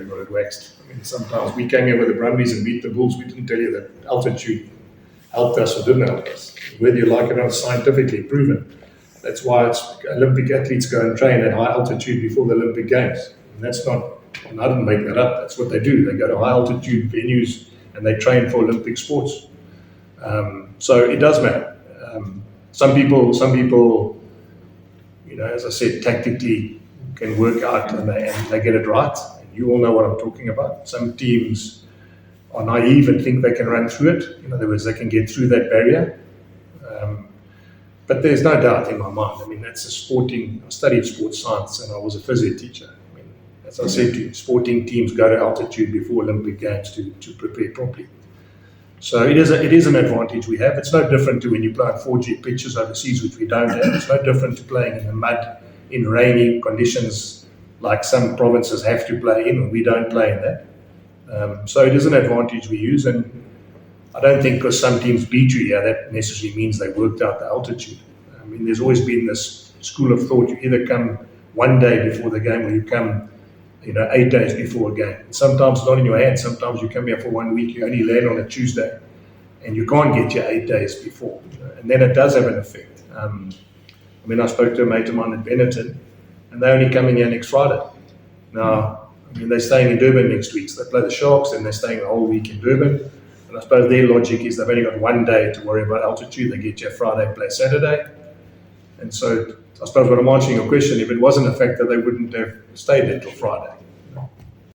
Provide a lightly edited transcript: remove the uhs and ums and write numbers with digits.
they got it waxed. I mean, sometimes we came here with the Brumbies and beat the Bulls. We didn't tell you that altitude helped us or didn't help us. Whether you like it or not, scientifically proven. That's why Olympic athletes go and train at high altitude before the Olympic Games. And that's not, and I didn't make that up. That's what they do. They go to high altitude venues and they train for Olympic sports. So it does matter. Some people, as I said, tactically can work out and they get it right. You all know what I'm talking about. Some teams are naive and think they can run through it. In other words, they can get through that barrier. But there's no doubt in my mind. I mean, I studied sports science and I was a physio teacher. I mean, as I said to you, sporting teams go to altitude before Olympic Games to prepare properly. So it is an advantage we have. It's no different to when you play on 4G pitches overseas, which we don't have. It's no different to playing in the mud in rainy conditions like some provinces have to play in, and we don't play in that. So it is an advantage we use, and I don't think because some teams beat you here, that necessarily means they worked out the altitude. I mean, there's always been this school of thought, you either come one day before the game or you come 8 days before a game. Sometimes it's not in your hands. Sometimes you come here for 1 week, you only land on a Tuesday, and you can't get here 8 days before. And then it does have an effect. I spoke to a mate of mine at Benetton, and they're only coming here next Friday. Now, they're staying in Durban next week. So they play the Sharks, and they're staying the whole week in Durban. And I suppose their logic is they've only got 1 day to worry about altitude. They get here Friday, play Saturday. And so I suppose when I'm answering your question, if it wasn't a factor, they wouldn't have stayed there till Friday.